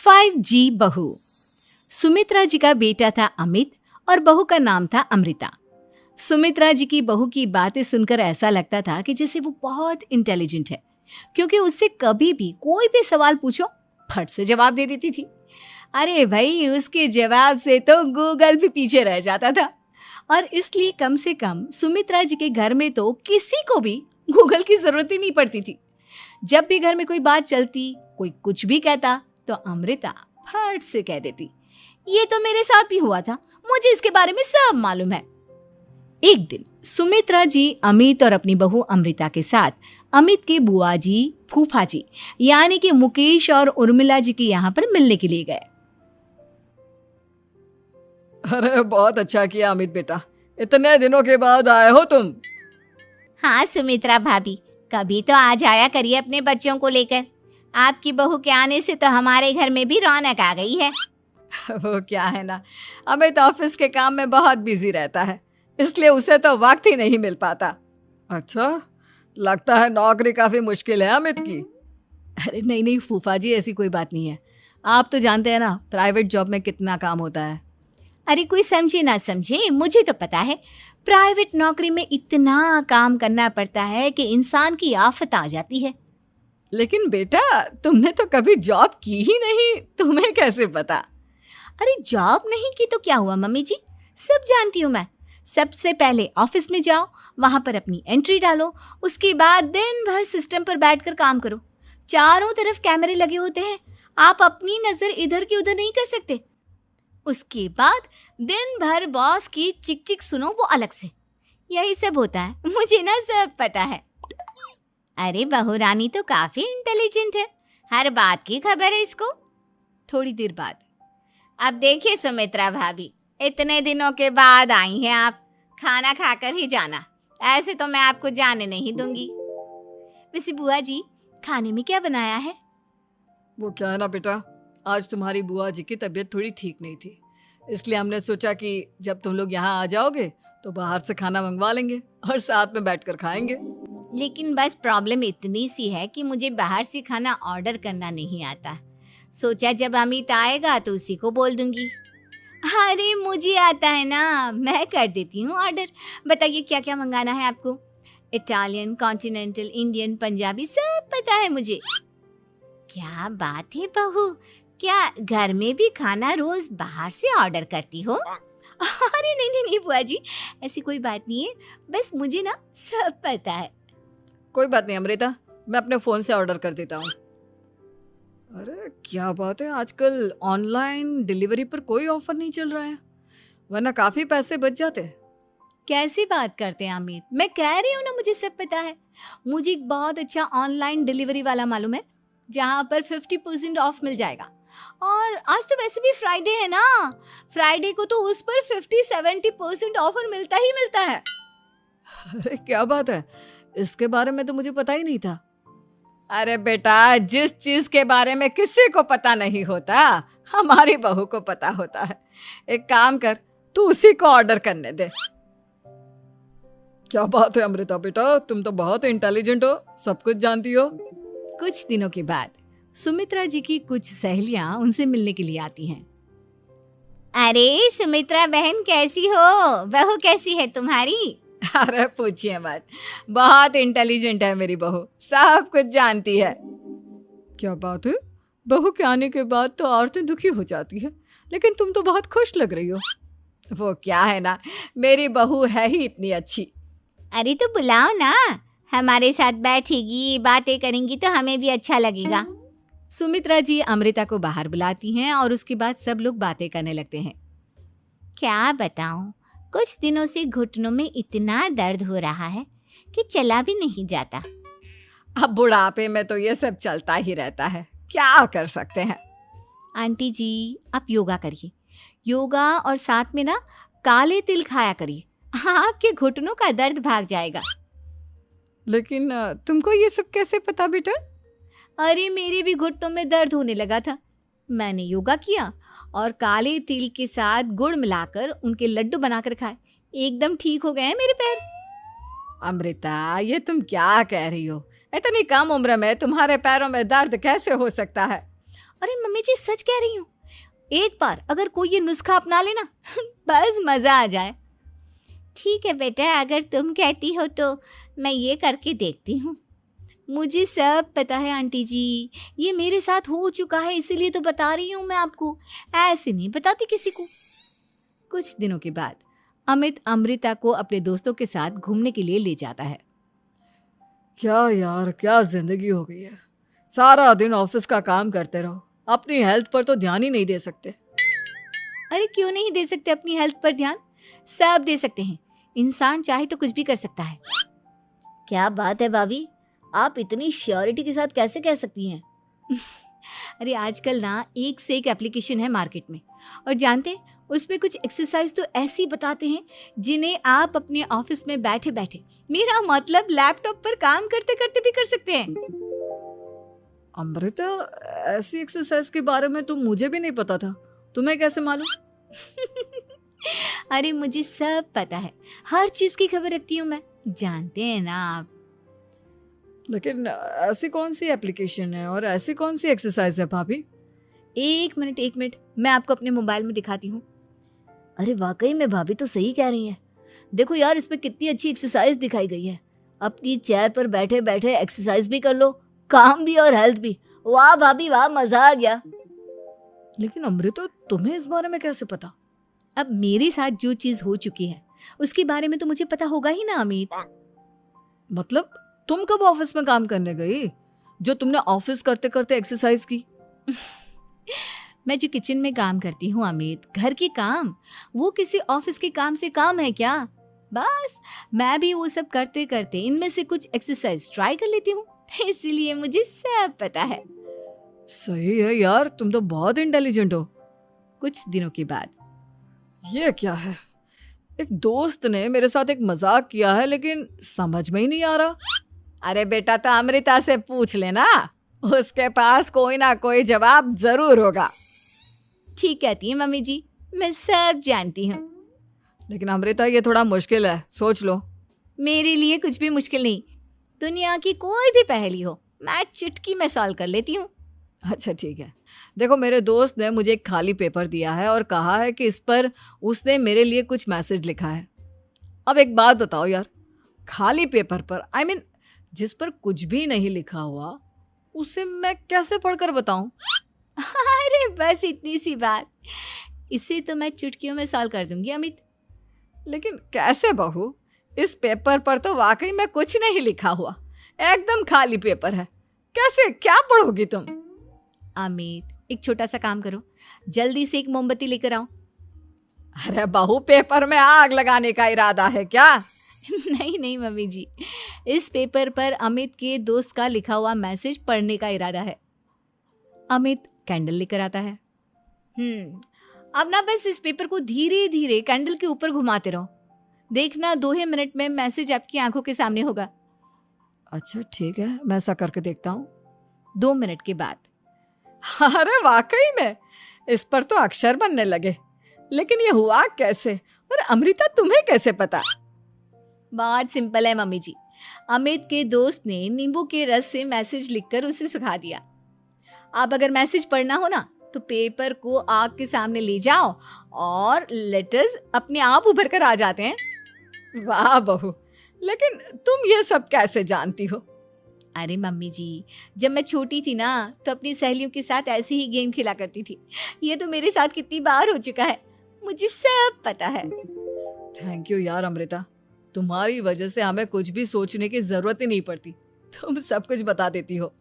5G बहू। सुमित्रा जी का बेटा था अमित और बहू का नाम था अमृता। सुमित्रा जी की बहू की बातें सुनकर ऐसा लगता था कि जैसे वो बहुत इंटेलिजेंट है, क्योंकि उससे कभी भी कोई भी सवाल पूछो फट से जवाब दे देती थी। अरे भाई, उसके जवाब से तो गूगल भी पीछे रह जाता था। और इसलिए कम से कम सुमित्रा जी के घर में तो किसी को भी गूगल की जरूरत ही नहीं पड़ती थी। जब भी घर में कोई बात चलती, कोई कुछ भी कहता, तो अमृता फट से कह देती, ये तो मेरे साथ भी हुआ था, मुझे इसके बारे में सब मालूम है। एक दिन सुमित्रा जी अमित और अपनी बहू अमृता के साथ अमित के बुआ जी, फूफा जी यानी कि मुकेश और उर्मिला जी के यहाँ पर मिलने के लिए गए। अरे बहुत अच्छा किया अमित बेटा, इतने दिनों के बाद आए हो तुम। हाँ सुमित्रा भाभी, कभी तो आ जाया करिए अपने बच्चों को लेकर। आपकी बहू के आने से तो हमारे घर में भी रौनक आ गई है। वो क्या है ना, अमित ऑफिस के काम में बहुत बिजी रहता है, इसलिए उसे तो वक्त ही नहीं मिल पाता। अच्छा, लगता है नौकरी काफी मुश्किल है अमित की। अरे नहीं नहीं फूफा जी, ऐसी कोई बात नहीं है। आप तो जानते हैं ना प्राइवेट जॉब में कितना काम होता है। अरे कोई समझे ना समझे, मुझे तो पता है प्राइवेट नौकरी में इतना काम करना पड़ता है कि इंसान की आफत आ जाती है। लेकिन बेटा, तुमने तो कभी जॉब की ही नहीं, तुम्हें कैसे पता? अरे जॉब नहीं की तो क्या हुआ मम्मी जी, सब जानती हूँ मैं। सबसे पहले ऑफिस में जाओ, वहां पर अपनी एंट्री डालो, उसके बाद दिन भर सिस्टम पर बैठकर काम करो। चारों तरफ कैमरे लगे होते हैं, आप अपनी नजर इधर की उधर नहीं कर सकते। उसके बाद दिन भर बॉस की चिक चिक सुनो, वो अलग से। यही सब होता है, मुझे ना सब पता है। अरे बहू रानी तो काफी इंटेलिजेंट है, हर बात की खबर है इसको। थोड़ी देर बाद, अब देखिए सुमित्रा भाभी, इतने दिनों के बाद आई हैं आप, खाना खाकर ही जाना, ऐसे तो मैं आपको जाने नहीं दूंगी। वैसे बुआ जी, खाने में क्या बनाया है? वो क्या है ना बेटा, आज तुम्हारी बुआ जी की तबीयत थोड़ी ठीक नहीं थी, इसलिए हमने सोचा कि जब तुम लोग यहाँ आ जाओगे तो बाहर से खाना मंगवा लेंगे और साथ में बैठकर खाएंगे। लेकिन बस प्रॉब्लम इतनी सी है कि मुझे बाहर से खाना ऑर्डर करना नहीं आता। सोचा जब अमित आएगा तो उसी को बोल दूंगी। अरे मुझे आता है ना, मैं कर देती हूँ ऑर्डर। बताइए क्या क्या मंगाना है आपको? इटालियन, कॉन्टिनेंटल, इंडियन, पंजाबी, सब पता है मुझे। क्या बात है बहू, क्या घर में भी खाना रोज बाहर से ऑर्डर करती हो? अरे नहीं नहीं नहीं बुआ जी, ऐसी कोई बात नहीं है, बस मुझे ना सब पता है। कोई बात नहीं अमृता, मैं अपने फ़ोन से ऑर्डर कर देता हूँ। अरे क्या बात है, आजकल ऑनलाइन डिलीवरी पर कोई ऑफर नहीं चल रहा है, वरना काफ़ी पैसे बच जाते। कैसी बात करते हैं अमित, मैं कह रही हूँ ना मुझे सब पता है। मुझे एक बहुत अच्छा ऑनलाइन डिलीवरी वाला मालूम है, जहाँ पर 50% ऑफ मिल जाएगा। और आज तो वैसे भी फ्राइडे है ना, फ्राइडे को तो उस पर 50-70% ऑफर मिलता ही मिलता है। अरे क्या बात है, इसके बारे में तो मुझे पता ही नहीं था। अरे बेटा, जिस चीज के बारे में किसी को पता नहीं होता, हमारी बहू को पता होता है। एक काम कर, तू उसी को ऑर्डर करने दे। क्या बात है अमृता बेटा, तुम तो बहुत इंटेलिजेंट हो, सब कुछ जानती हो। कुछ दिनों के बाद सुमित्रा जी की कुछ सहेलियां उनसे मिलने के लिए आती हैं। अरे सुमित्रा बहन कैसी हो, बहू कैसी है तुम्हारी? अरे पूछिए मत, बहुत इंटेलिजेंट है मेरी बहू, सब कुछ जानती है। क्या बात है, बहू के आने के बाद तो औरतें दुखी हो जाती है, लेकिन तुम तो बहुत खुश लग रही हो। वो क्या है ना, मेरी बहू है ही इतनी अच्छी। अरे तो बुलाओ ना, हमारे साथ बैठेगी, बातें करेंगी तो हमें भी अच्छा लगेगा। सुमित्रा जी अमृता को बाहर बुलाती हैं और उसके बाद सब लोग बातें करने लगते हैं। क्या बताऊं, कुछ दिनों से घुटनों में इतना दर्द हो रहा है कि चला भी नहीं जाता। अब बुढ़ापे में तो ये सब चलता ही रहता है, क्या कर सकते हैं। आंटी जी, आप योगा करिए, योगा और साथ में ना काले तिल खाया करिए, आपके घुटनों का दर्द भाग जाएगा। लेकिन तुमको ये सब कैसे पता बेटा? अरे मेरे भी घुटनों में दर्द होने लगा था, मैंने योगा किया और काले तिल के साथ गुड़ मिलाकर उनके लड्डू बनाकर खाए, एकदम ठीक हो गए हैं मेरे पैर। अमृता, ये तुम क्या कह रही हो? इतनी कम उम्र में तुम्हारे पैरों में दर्द कैसे हो सकता है? अरे मम्मी जी सच कह रही हूँ, एक बार अगर कोई ये नुस्खा अपना लेना बस मजा आ जाए। ठीक है बेटा, अगर तुम कहती हो तो मैं ये करके देखती हूँ। मुझे सब पता है आंटी जी, ये मेरे साथ हो चुका है, इसीलिए तो बता रही हूँ मैं आपको, ऐसे नहीं बताती किसी को। कुछ दिनों के बाद अमित अमृता को अपने दोस्तों के साथ घूमने के लिए ले जाता है। क्या यार, क्या जिंदगी हो गई है। सारा दिन ऑफिस का काम करते रहो, अपनी हेल्थ पर तो ध्यान ही नहीं दे सकते। अरे क्यों नहीं दे सकते अपनी हेल्थ पर ध्यान, सब दे सकते हैं। इंसान चाहे तो कुछ भी कर सकता है। क्या बात है भाभी, आप इतनी श्योरिटी के साथ कैसे कह सकती हैं? अरे आजकल ना एक से एक एप्लीकेशन है मार्केट में, और जानते हैं उसमें कुछ एक्सरसाइज तो ऐसी बताते हैं जिन्हें आप अपने ऑफिस में बैठे बैठे, मेरा मतलब लैपटॉप पर काम करते करते भी कर सकते हैं। अमृता, ऐसी एक्सरसाइज के बारे में तो मुझे भी नहीं पता था, तुम्हें कैसे मालूम? अरे मुझे सब पता है, हर चीज की खबर रखती हूँ मैं, जानते हैं ना आप। लेकिन ऐसी कौन सी एप्लीकेशन है और ऐसी कौन सी एक्सरसाइज है भाभी? एक मिनट, मैं आपको अपने मोबाइल में दिखाती हूँ। अरे वाकई में भाभी तो सही कह रही हैं। देखो यार, इसमें कितनी अच्छी एक्सरसाइज दिखाई गई है। अपनी चेयर पर बैठे बैठे एक्सरसाइज भी कर लो, काम भी और हेल्थ भी। वाह भाभी वाह, मजा आ गया। लेकिन अमृता, तुम्हें इस बारे में कैसे पता? अब मेरे साथ जो चीज हो चुकी है उसके बारे में तो मुझे पता होगा ही ना अमित। मतलब तुम कब ऑफिस में काम करने गई जो तुमने ऑफिस करते करते एक्सरसाइज की? मैं जो किचन में काम करती हूँ अमित, घर के काम, वो किसी ऑफिस के काम से काम है क्या? बस मैं भी वो सब करते करते इनमें से कुछ एक्सरसाइज ट्राई कर लेती हूँ, इसीलिए मुझे सब पता है। सही है यार, तुम तो बहुत इंटेलिजेंट हो। कुछ दिनों के बाद ये क्या है, एक दोस्त ने मेरे साथ एक मजाक किया है लेकिन समझ में ही नहीं आ रहा। अरे बेटा, तो अमृता से पूछ लेना, उसके पास कोई ना कोई जवाब जरूर होगा। ठीक कहती है मम्मी जी, मैं सब जानती हूँ। लेकिन अमृता, ये थोड़ा मुश्किल है, सोच लो। मेरे लिए कुछ भी मुश्किल नहीं, दुनिया की कोई भी पहेली हो मैं चुटकी में सॉल्व कर लेती हूँ। अच्छा ठीक है, देखो मेरे दोस्त ने मुझे एक खाली पेपर दिया है और कहा है कि इस पर उसने मेरे लिए कुछ मैसेज लिखा है। अब एक बात बताओ यार, खाली पेपर पर, आई मीन जिस पर कुछ भी नहीं लिखा हुआ, उसे मैं कैसे पढ़कर बताऊं? अरे बस इतनी सी बात, इसे तो मैं चुटकियों में सॉल्व कर दूंगी अमित। लेकिन कैसे बहू, इस पेपर पर तो वाकई में कुछ नहीं लिखा हुआ, एकदम खाली पेपर है, कैसे, क्या पढ़ोगी तुम? अमित, एक छोटा सा काम करो, जल्दी से एक मोमबत्ती लेकर आओ। अरे बहू, पेपर में आग लगाने का इरादा है क्या? नहीं मम्मी जी, इस पेपर पर अमित के दोस्त का लिखा हुआ मैसेज पढ़ने का इरादा है। अमित कैंडल लेकर आता है। अब ना बस इस पेपर को धीरे धीरे कैंडल के ऊपर घुमाते रहो, देखना 2 ही मिनट में मैसेज आपकी आंखों के सामने होगा। अच्छा ठीक है, मैं ऐसा करके देखता हूँ। 2 मिनट के बाद, अरे वाकई में इस पर तो अक्षर बनने लगे, लेकिन ये हुआ कैसे? और अमृता, तुम्हें कैसे पता? बहुत सिंपल है मम्मी जी, अमित के दोस्त ने नींबू के रस से मैसेज लिखकर उसे सुखा दिया। आप अगर मैसेज पढ़ना हो ना तो पेपर को आग के सामने ले जाओ और लेटर्स अपने आप उभर कर आ जाते हैं। वाह बहू, लेकिन तुम ये सब कैसे जानती हो? अरे मम्मी जी, जब मैं छोटी थी ना तो अपनी सहेलियों के साथ ऐसे ही गेम खेला करती थी। ये तो मेरे साथ कितनी बार हो चुका है, मुझे सब पता है। थैंक यू यार अमृता, तुम्हारी वजह से हमें कुछ भी सोचने की जरूरत ही नहीं पड़ती, तुम सब कुछ बता देती हो।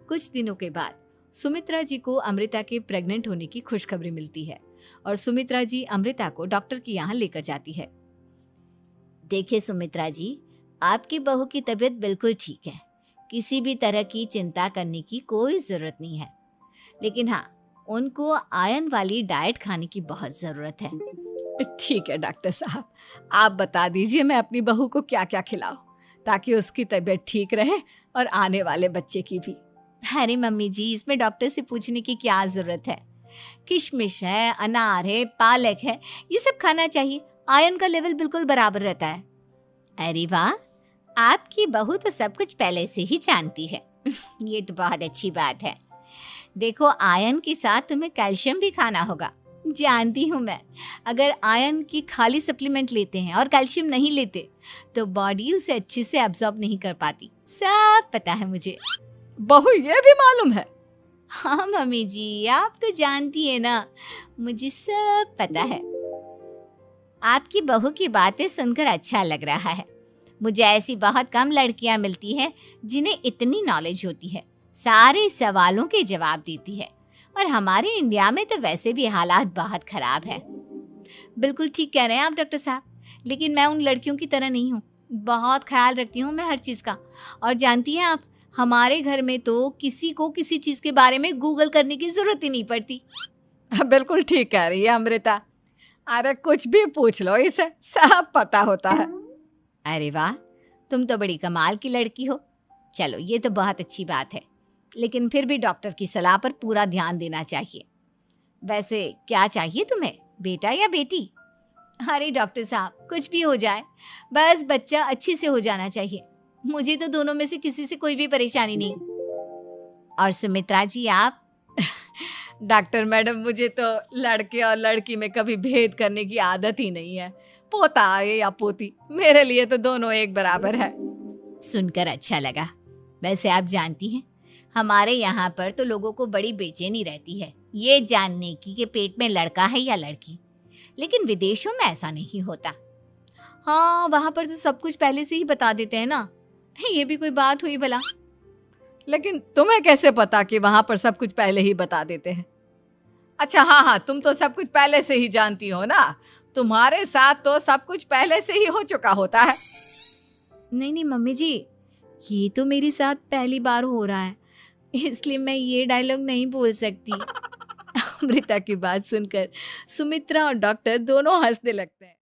कुछ दिनों के बाद सुमित्रा जी को अमृता के प्रेग्नेंट होने की खुशखबरी मिलती है और सुमित्रा जी अमृता को डॉक्टर के यहाँ लेकर जाती है। देखिए सुमित्रा जी, आपकी बहू की तबीयत बिल्कुल ठीक है, किसी भी तरह की चिंता करने की कोई ज़रूरत नहीं है। लेकिन हाँ, उनको आयरन वाली डाइट खाने की बहुत ज़रूरत है। ठीक है डॉक्टर साहब, आप बता दीजिए मैं अपनी बहू को क्या क्या खिलाऊं ताकि उसकी तबीयत ठीक रहे और आने वाले बच्चे की भी। अरे मम्मी जी, इसमें डॉक्टर से पूछने की क्या ज़रूरत है? किशमिश है, अनार है, पालक है, ये सब खाना चाहिए, आयरन का लेवल बिल्कुल बराबर रहता है। अरे वाह, आपकी बहू तो सब कुछ पहले से ही जानती है। ये तो बहुत अच्छी बात है। देखो, आयरन के साथ तुम्हें कैल्शियम भी खाना होगा। जानती हूँ मैं, अगर आयरन की खाली सप्लीमेंट लेते हैं और कैल्शियम नहीं लेते तो बॉडी उसे अच्छे से एब्जॉर्ब नहीं कर पाती। सब पता है मुझे। बहू ये भी मालूम है? हाँ मम्मी जी, आप तो जानती है ना, मुझे सब पता है। आपकी बहू की बातें सुनकर अच्छा लग रहा है। मुझे ऐसी बहुत कम लड़कियां मिलती हैं जिन्हें इतनी नॉलेज होती है, सारे सवालों के जवाब देती है। और हमारे इंडिया में तो वैसे भी हालात बहुत खराब है। बिल्कुल ठीक कह रहे हैं आप डॉक्टर साहब, लेकिन मैं उन लड़कियों की तरह नहीं हूँ। बहुत ख्याल रखती हूँ मैं हर चीज़ का। और जानती हैं आप, हमारे घर में तो किसी को किसी चीज़ के बारे में गूगल करने की ज़रूरत ही नहीं पड़ती। बिल्कुल ठीक कह रही है अमृता। अरे कुछ भी पूछ लो, इसे सब पता होता है। अरे वाह, तुम तो बड़ी कमाल की लड़की हो। चलो, ये तो बहुत अच्छी बात है, लेकिन फिर भी डॉक्टर की सलाह पर पूरा ध्यान देना चाहिए। वैसे क्या चाहिए तुम्हें, बेटा या बेटी? अरे डॉक्टर साहब, कुछ भी हो जाए, बस बच्चा अच्छे से हो जाना चाहिए। मुझे तो दोनों में से किसी से कोई भी परेशानी नहीं। और सुमित्रा जी, आप? डॉक्टर मैडम, मुझे तो लड़के और लड़की में कभी भेद करने की आदत ही नहीं है। पोता आए या पोती, मेरे लिए तो दोनों एक बराबर है। सुनकर अच्छा लगा। वैसे आप जानती हैं, हमारे यहाँ पर तो लोगों को बड़ी बेचैनी रहती है ये जानने की कि पेट में लड़का है या लड़की, लेकिन विदेशों में ऐसा नहीं होता। हाँ, वहाँ पर तो सब कुछ पहले से ही बता देते हैं ना। ये भी कोई बात हुई भला? लेकिन तुम्हें कैसे पता कि वहां पर सब कुछ पहले ही बता देते हैं? अच्छा, हाँ, तुम तो सब कुछ पहले से ही जानती हो ना। तुम्हारे साथ तो सब कुछ पहले से ही हो चुका होता है। नहीं मम्मी जी, ये तो मेरे साथ पहली बार हो रहा है, इसलिए मैं ये डायलॉग नहीं बोल सकती। अमृता की बात सुनकर सुमित्रा और डॉक्टर दोनों हंसने लगते हैं।